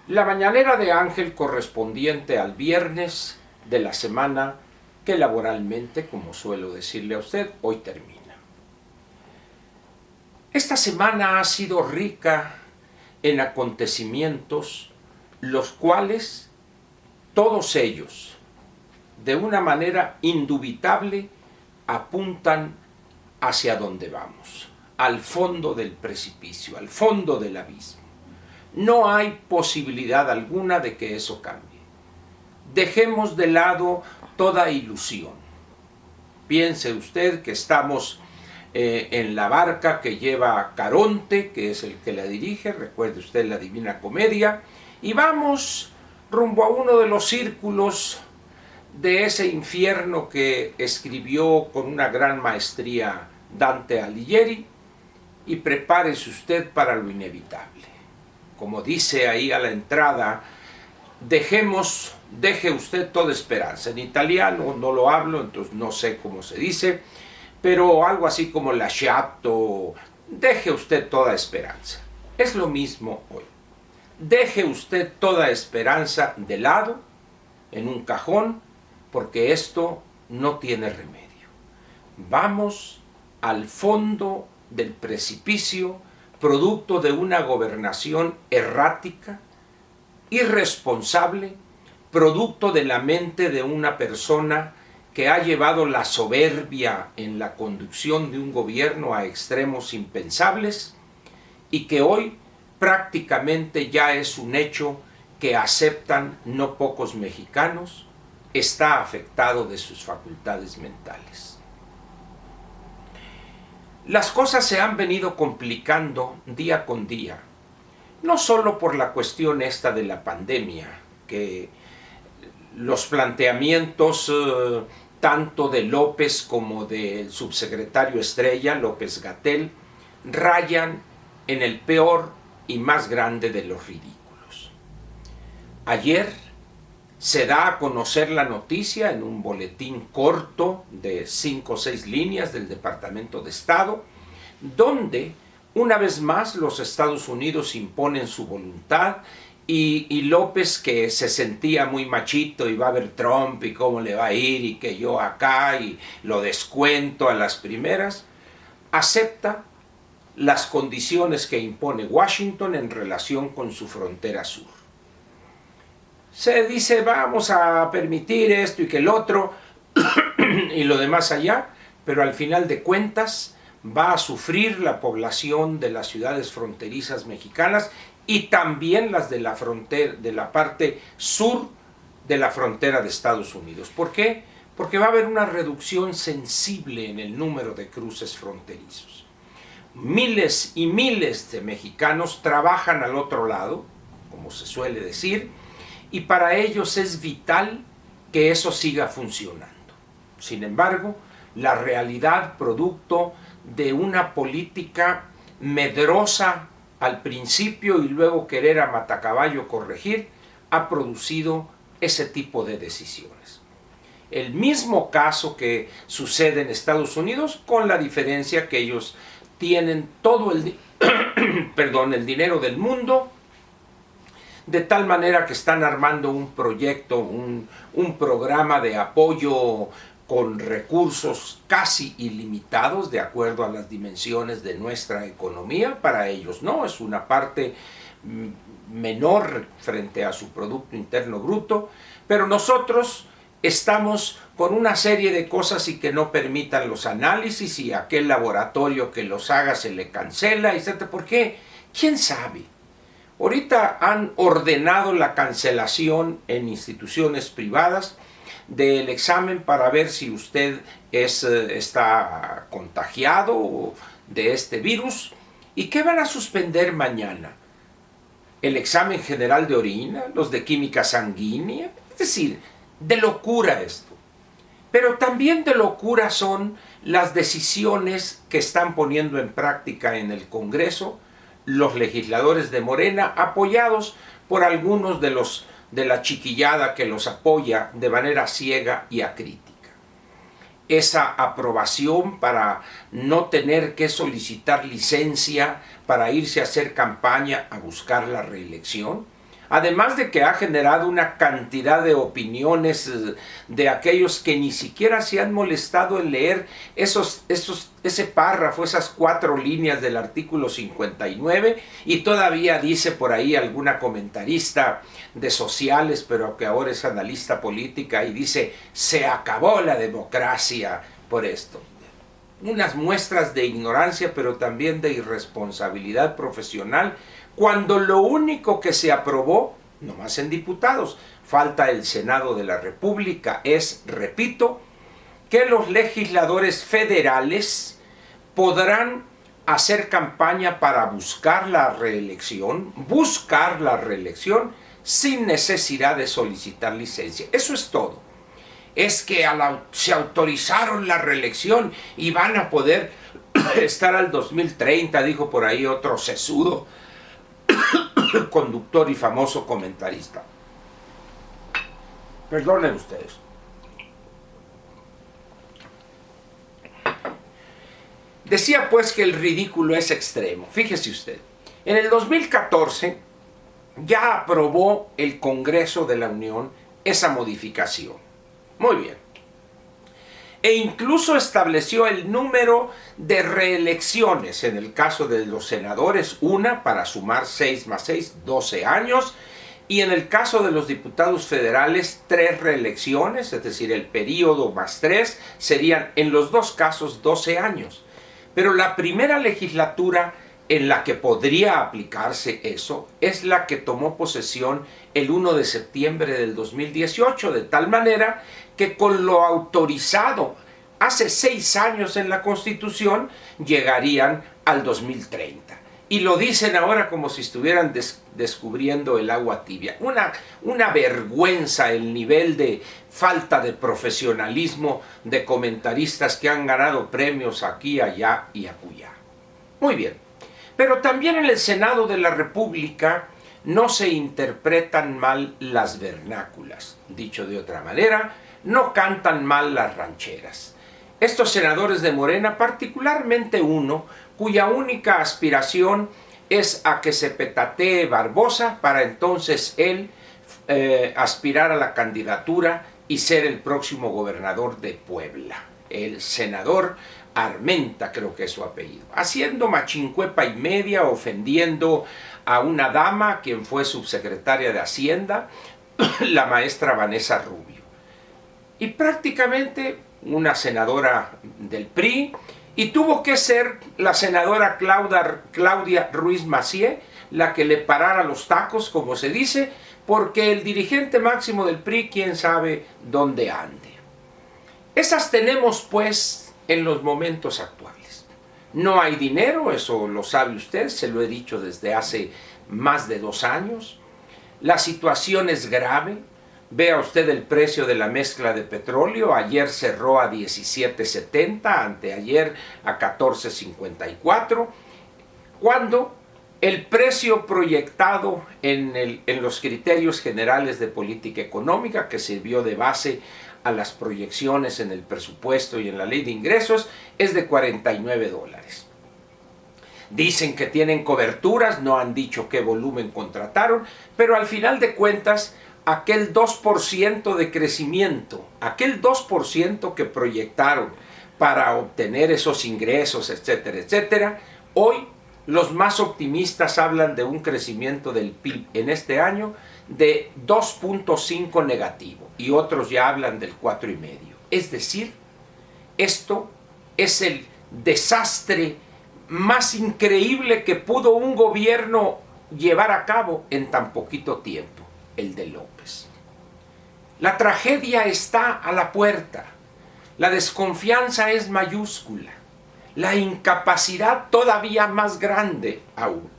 La mañanera de Ángel correspondiente al viernes de la semana que laboralmente, como suelo decirle a usted, hoy termina. Esta semana ha sido rica en acontecimientos, los cuales, todos ellos, de una manera indubitable, apuntan hacia donde vamos, al fondo del precipicio, al fondo del abismo. No hay posibilidad alguna de que eso cambie. Dejemos de lado toda ilusión. Piense usted que estamos en la barca que lleva Caronte, que es el que la dirige, recuerde usted la Divina Comedia, y vamos rumbo a uno de los círculos de ese infierno que escribió con una gran maestría Dante Alighieri, y prepárese usted para lo inevitable. Como dice ahí a la entrada, deje usted toda esperanza. En italiano no lo hablo, entonces no sé cómo se dice, pero algo así como lasciato, deje usted toda esperanza. Es lo mismo hoy. Deje usted toda esperanza de lado, en un cajón, porque esto no tiene remedio. Vamos al fondo del precipicio, producto de una gobernación errática, irresponsable, producto de la mente de una persona que ha llevado la soberbia en la conducción de un gobierno a extremos impensables y que hoy prácticamente ya es un hecho que aceptan no pocos mexicanos, está afectado de sus facultades mentales. Las cosas se han venido complicando día con día, no solo por la cuestión esta de la pandemia, que los planteamientos tanto de López como del subsecretario Estrella, López-Gatell, rayan en el peor y más grande de los ridículos. Ayer se da a conocer la noticia en un boletín corto de 5 o 6 líneas del Departamento de Estado, donde una vez más los Estados Unidos imponen su voluntad y López, que se sentía muy machito y va a ver Trump y cómo le va a ir y que yo acá y lo descuento a las primeras, acepta las condiciones que impone Washington en relación con su frontera sur. Se dice vamos a permitir esto y que el otro y lo demás allá, pero al final de cuentas va a sufrir la población de las ciudades fronterizas mexicanas y también las de la frontera, de la parte sur de la frontera de Estados Unidos. ¿Por qué? Porque va a haber una reducción sensible en el número de cruces fronterizos. Miles y miles de mexicanos trabajan al otro lado, como se suele decir, y para ellos es vital que eso siga funcionando. Sin embargo, la realidad, producto de una política medrosa al principio y luego querer a matacaballo corregir, ha producido ese tipo de decisiones. El mismo caso que sucede en Estados Unidos, con la diferencia que ellos tienen todo el dinero del mundo, de tal manera que están armando un proyecto, un programa de apoyo con recursos casi ilimitados de acuerdo a las dimensiones de nuestra economía. Para ellos no, es una parte menor frente a su Producto Interno Bruto, pero nosotros estamos con una serie de cosas y que no permitan los análisis y aquel laboratorio que los haga se le cancela, etc. ¿Por qué? ¿Quién sabe? Ahorita han ordenado la cancelación en instituciones privadas del examen para ver si usted está contagiado de este virus. ¿Y qué van a suspender mañana? ¿El examen general de orina? ¿Los de química sanguínea? Es decir, de locura esto. Pero también de locura son las decisiones que están poniendo en práctica en el Congreso los legisladores de Morena, apoyados por algunos de la chiquillada que los apoya de manera ciega y acrítica. Esa aprobación para no tener que solicitar licencia para irse a hacer campaña a buscar la reelección, Además de que ha generado una cantidad de opiniones de aquellos que ni siquiera se han molestado en leer ese párrafo, esas 4 líneas del artículo 59, y todavía dice por ahí alguna comentarista de sociales, pero que ahora es analista política, y dice, se acabó la democracia por esto. Unas muestras de ignorancia, pero también de irresponsabilidad profesional, cuando lo único que se aprobó, nomás en diputados, falta el Senado de la República, es, repito, que los legisladores federales podrán hacer campaña para buscar la reelección sin necesidad de solicitar licencia. Eso es todo. Es que se autorizaron la reelección y van a poder estar al 2030, dijo por ahí otro sesudo conductor y famoso comentarista. Perdonen ustedes. Decía pues que el ridículo es extremo. Fíjese usted, en el 2014 ya aprobó el Congreso de la Unión esa modificación. Muy bien. E incluso estableció el número de reelecciones. En el caso de los senadores, una para sumar 6 más 6, 12 años. Y en el caso de los diputados federales, 3 reelecciones, es decir, el periodo más 3, serían en los dos casos 12 años. Pero la primera legislatura en la que podría aplicarse eso es la que tomó posesión el 1 de septiembre del 2018, de tal manera que con lo autorizado hace 6 años en la Constitución llegarían al 2030. Y lo dicen ahora como si estuvieran descubriendo el agua tibia. Una vergüenza el nivel de falta de profesionalismo de comentaristas que han ganado premios aquí, allá y acullá. Muy bien. Pero también en el Senado de la República no se interpretan mal las vernáculas. Dicho de otra manera, no cantan mal las rancheras. Estos senadores de Morena, particularmente uno, cuya única aspiración es a que se petatee Barbosa para entonces él aspirar a la candidatura y ser el próximo gobernador de Puebla. El senador Armenta, creo que es su apellido, haciendo machincuepa y media, ofendiendo a una dama, quien fue subsecretaria de Hacienda, la maestra Vanessa Rubio. Y prácticamente una senadora del PRI, y tuvo que ser la senadora Claudia Ruiz Massieu la que le parara los tacos, como se dice, porque el dirigente máximo del PRI, quién sabe dónde ande. Esas tenemos pues en los momentos actuales. No hay dinero, eso lo sabe usted, se lo he dicho desde hace más de 2 años. La situación es grave. Vea usted el precio de la mezcla de petróleo. Ayer cerró a 17.70, anteayer a 14.54, cuando el precio proyectado en los criterios generales de política económica, que sirvió de base a las proyecciones en el presupuesto y en la ley de ingresos, es de $49. Dicen que tienen coberturas, no han dicho qué volumen contrataron, pero al final de cuentas, aquel 2% de crecimiento, aquel 2% que proyectaron para obtener esos ingresos, etcétera, etcétera, hoy los más optimistas hablan de un crecimiento del PIB en este año de 2.5 negativo y otros ya hablan del 4,5. Es decir, esto es el desastre más increíble que pudo un gobierno llevar a cabo en tan poquito tiempo, el de López. La tragedia está a la puerta, la desconfianza es mayúscula, la incapacidad todavía más grande aún.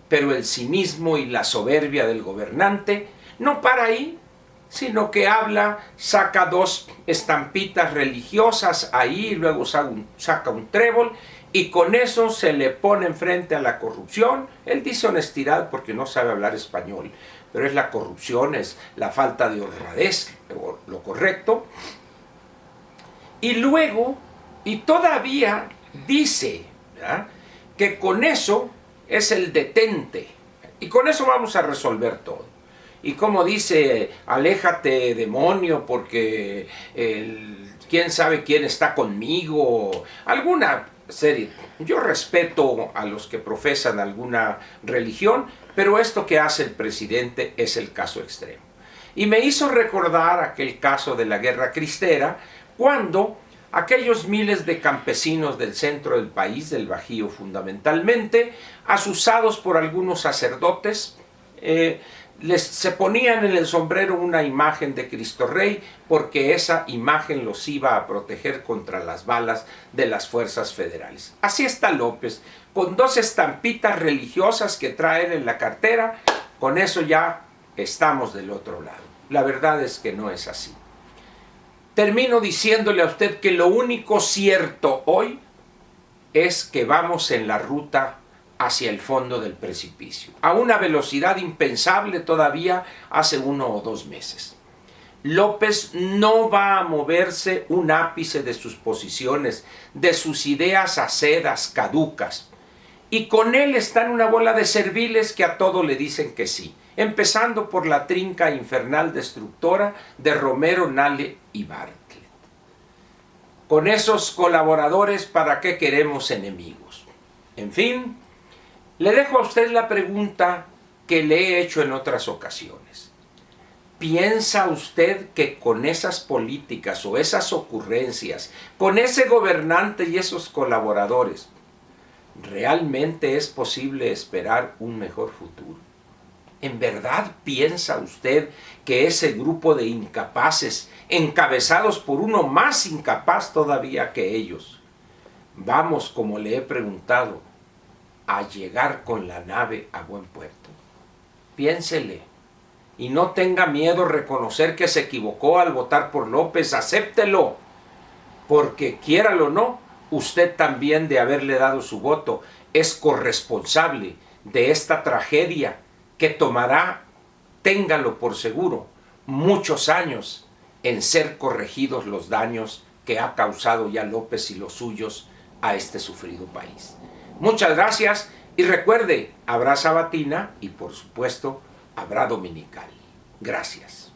Pero el cinismo y la soberbia del gobernante no para ahí, sino que habla, saca 2 estampitas religiosas ahí, luego saca un trébol, y con eso se le pone enfrente a la corrupción. Él dice honestidad porque no sabe hablar español, pero es la corrupción, es la falta de honradez, lo correcto. Y luego, y todavía dice, ¿verdad?, que con eso es el detente, y con eso vamos a resolver todo. Y como dice, aléjate demonio porque quién sabe quién está conmigo, alguna serie. Yo respeto a los que profesan alguna religión, pero esto que hace el presidente es el caso extremo. Y me hizo recordar aquel caso de la Guerra Cristera, cuando aquellos miles de campesinos del centro del país, del Bajío fundamentalmente, asusados por algunos sacerdotes, se ponían en el sombrero una imagen de Cristo Rey, porque esa imagen los iba a proteger contra las balas de las fuerzas federales. Así está López, con dos estampitas religiosas que trae en la cartera, con eso ya estamos del otro lado. La verdad es que no es así. Termino diciéndole a usted que lo único cierto hoy es que vamos en la ruta hacia el fondo del precipicio, a una velocidad impensable todavía hace 1 o 2 meses. López no va a moverse un ápice de sus posiciones, de sus ideas acedas, caducas. Y con él están una bola de serviles que a todo le dicen que sí, empezando por la trinca infernal destructora de Romero, Nale y Bartlett. Con esos colaboradores, ¿para qué queremos enemigos? En fin, le dejo a usted la pregunta que le he hecho en otras ocasiones. ¿Piensa usted que con esas políticas o esas ocurrencias, con ese gobernante y esos colaboradores, realmente es posible esperar un mejor futuro? ¿En verdad piensa usted que ese grupo de incapaces, encabezados por uno más incapaz todavía que ellos, vamos, como le he preguntado, a llegar con la nave a buen puerto? Piénsele y no tenga miedo reconocer que se equivocó al votar por López. Acéptelo, porque quiéralo o no, usted también, de haberle dado su voto, es corresponsable de esta tragedia que tomará, téngalo por seguro, muchos años en ser corregidos los daños que ha causado ya López y los suyos a este sufrido país. Muchas gracias y recuerde, habrá sabatina y por supuesto habrá dominical. Gracias.